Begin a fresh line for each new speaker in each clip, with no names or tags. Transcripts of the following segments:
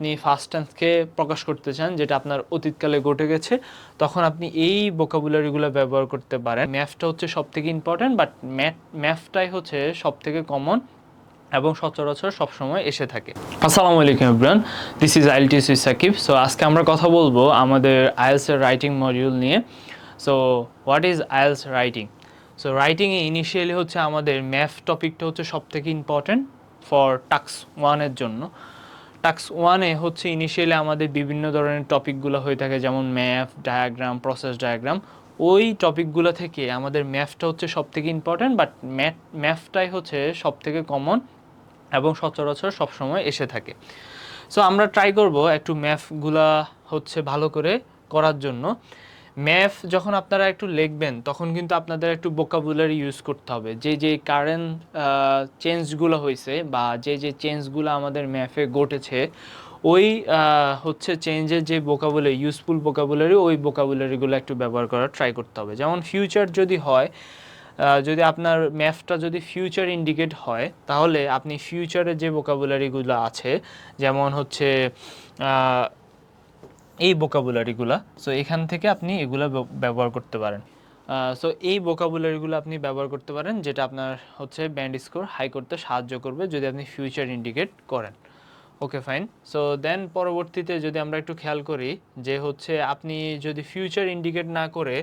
আপনি ফার্স্ট টেন্সকে প্রকাশ করতে চান যেটা আপনার অতীতকালে ঘটে গেছে, তখন আপনি এই ভোকাবুলারিগুলো ব্যবহার করতে পারেন। ম্যাথটা হচ্ছে সবথেকে ইম্পর্ট্যান্ট, বাট ম্যাথটাই হচ্ছে সবথেকে কমন এবং সচরাচর সবসময় এসে থাকে। আসসালামু আলাইকুম everyone, this is IELTS with Sakib. So আজকে আমরা কথা বলবো আমাদের আইএলটিএস এর রাইটিং মডিউল নিয়ে। So what is IELTS writing? So রাইটিংয়ে ইনিশিয়ালি হচ্ছে আমাদের ম্যাথ টপিকটা হচ্ছে সবথেকে ইম্পর্ট্যান্ট ফর টাস্ক ওয়ানের জন্য। টাস্ক ওয়ানে হচ্ছে ইনিশিয়ালি আমাদের বিভিন্ন ধরনের টপিকগুলো হয়ে থাকে, যেমন ম্যাথ, ডায়াগ্রাম, প্রসেস ডায়াগ্রাম। ওই টপিকগুলো থেকে আমাদের ম্যাথটা হচ্ছে সবথেকে ইম্পর্ট্যান্ট, বাট ম্যাথটাই হচ্ছে সবথেকে কমন এবং সচরাচর সবসময় এসে থাকে। সো আমরা ট্রাই করব একটু ম্যাথগুলা হচ্ছে ভালো করে করার জন্য। ম্যাথ যখন আপনারা একটু লিখবেন তখন কিন্তু আপনাদের একটু ভোকাবুলারি ইউজ করতে হবে। যে কারেন্ট চেঞ্জগুলো হয়েছে বা যে চেঞ্জগুলো আমাদের ম্যাথে ঘটেছে, ওই হচ্ছে চেঞ্জের যে ভোকাবুলারি, ইউজফুল ভোকাবুলারি, ওই ভোকাবুলারিগুলো একটু ব্যবহার করার ট্রাই করতে হবে। যেমন ফিউচার যদি হয়, যদি আপনার ম্যাথটা যদি ফিউচার ইন্ডিকেট হয়, তাহলে আপনি ফিউচারের যে ভোকাবুলারিগুলো আছে, যেমন হচ্ছে এই ভোকাবুলারিগুলো, সো এখান থেকে আপনি এগুলো ব্যবহার করতে পারেন। সো এই ভোকাবুলারিগুলো আপনি ব্যবহার করতে পারেন, যেটা আপনার হচ্ছে ব্যান্ড স্কোর হাই করতে সাহায্য করবে যদি আপনি ফিউচার ইন্ডিকেট করেন। Okay fine. সো দেন পরবর্তীতে যদি আমরা একটু খেয়াল করি যে হচ্ছে আপনি যদি ফিউচার ইন্ডিকেট না করে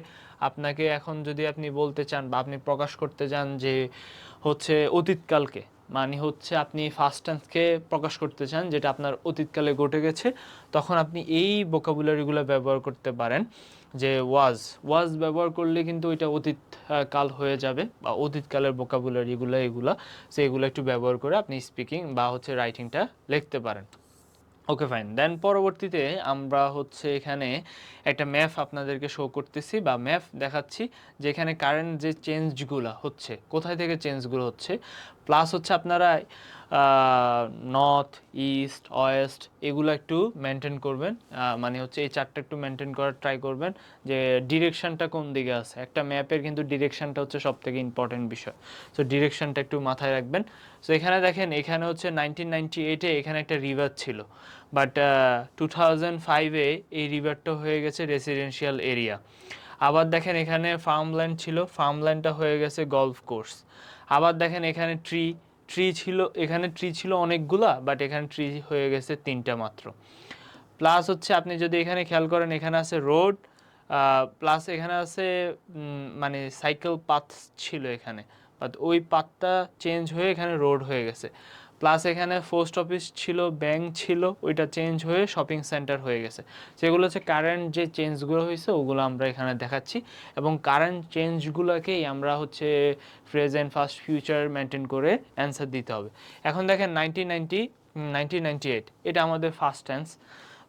আপনাকে এখন যদি আপনি বলতে চান বা আপনি প্রকাশ করতে চান যে হচ্ছে অতীতকালকে, মানে হচ্ছে আপনি ফার্স্ট টেন্সকে প্রকাশ করতে চান যেটা আপনার অতীতকালে ঘটে গেছে, তখন আপনি এই ভোকাবুলারিগুলো ব্যবহার করতে পারেন। যে ওয়াজ ব্যবহার করলে কিন্তু ওইটা অতীত কাল হয়ে যাবে, বা অতীতকালের ভোকাবুলারিগুলো এগুলা, সো এগুলো একটু ব্যবহার করে আপনি স্পিকিং বা হচ্ছে রাইটিংটা লিখতে পারেন। Okay fine. দেন পরবর্তীতে আমরা হচ্ছে এখানে একটা ম্যাপ আপনাদেরকে শো করতেছি বা ম্যাপ দেখাচ্ছি, যেখানে কারেন্ট যে চেঞ্জগুলো হচ্ছে, কোথায় থেকে চেঞ্জগুলো হচ্ছে, প্লাস হচ্ছে আপনারা নর্থ, ইস্ট, ওয়েস্ট এগুলো একটু মেনটেন করবেন। মানে হচ্ছে এই চারটা একটু মেনটেন করার ট্রাই করবেন, যে ডিরেকশনটা কোন দিকে আছে। একটা ম্যাপের কিন্তু ডিরেকশনটা হচ্ছে সবথেকে ইম্পর্টেন্ট বিষয়। সো ডিরেকশনটা একটু মাথায় রাখবেন। সো এখানে দেখেন, এখানে হচ্ছে 1998-এ এখানে একটা রিভার ছিল, বাট 2005-এ এই রিভারটা হয়ে গেছে রেসিডেন্সিয়াল এরিয়া। আবার দেখেন এখানে ফার্মল্যান্ড ছিল, ফার্মল্যান্ডটা হয়ে গেছে গলফ কোর্স। আবার দেখেন এখানে ট্রি ছিল অনেকগুলা, বাট এখানে ট্রি হয়ে গেছে 3টা মাত্র। প্লাস হচ্ছে আপনি যদি এখানে খেয়াল করেন, এখানে আছে রোড, প্লাস এখানে আছে মানে সাইকেল পাথ ছিল এখানে, বাট ওই পাথটা চেঞ্জ হয়ে এখানে রোড হয়ে গেছে। প্লাস এখানে পোস্ট অফিস ছিল, ব্যাংক ছিল, ওইটা চেঞ্জ হয়ে শপিং সেন্টার হয়ে গেছে। সেগুলো হচ্ছে কারেন্ট যে চেঞ্জগুলো হয়েছে ওগুলো আমরা এখানে দেখাচ্ছি, এবং কারেন্ট চেঞ্জগুলোকেই আমরা হচ্ছে প্রেজেন্ট, ফার্স্ট, ফিউচার মেনটেন করে অ্যান্সার দিতে হবে। এখন দেখেন 1998 এটা আমাদের ফার্স্ট টেন্স,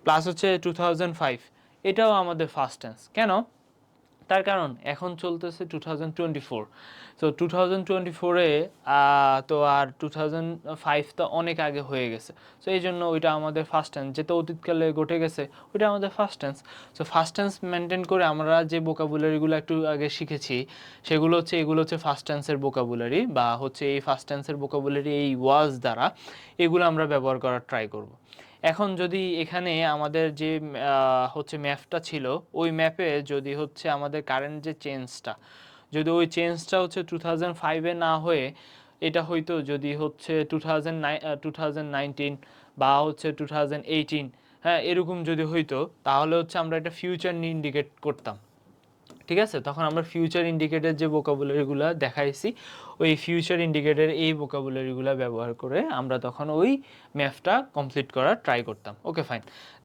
প্লাস হচ্ছে 2005 এটাও আমাদের ফার্স্ট টেন্স। কেন? তার কারণ এখন চলতেছে 2024। সো 2024-এ তো আর 2005 তো অনেক আগে হয়ে গেছে। সো এই জন্য ওইটা আমাদের ফার্স্ট টেন্স, যেটা অতীতকালে ঘটে গেছে ওইটা আমাদের first tense. So first tense maintain করে আমরা যে ভোকাবুলারিগুলো একটু আগে শিখেছি, সেগুলো হচ্ছে এগুলো হচ্ছে ফার্স্ট টেন্সের ভোকাবুলারি, বা হচ্ছে এই ফার্স্ট টেন্সের ভোকাবুলারি এই ওয়াজ দ্বারা এগুলো আমরা ব্যবহার করার ট্রাই করব। এখন যদি এখানে আমাদের যে হচ্ছে ম্যাপটা ছিল, ওই ম্যাপে যদি হচ্ছে আমাদের কারেন্ট যে চেঞ্জটা, যদি ওই চেঞ্জটা হচ্ছে 2005-এ না হয়ে এটা হয়তো যদি হচ্ছে 2019 বা হচ্ছে 2018, হ্যাঁ এরকম যদি হইতো, তাহলে হচ্ছে আমরা একটা ফিউচার ইন্ডিকেট করতাম। ঠিক আছে, তখন আমরা ফিউচার ইন্ডিকেটর যে ভোকাবুলারিগুলো দেখাইছি, ওই ফিউচার ইন্ডিকেটর এই ভোকাবুলারিগুলো ব্যবহার করে আমরা তখন ওই ম্যাপটা কমপ্লিট করার ট্রাই করতাম। Okay fine.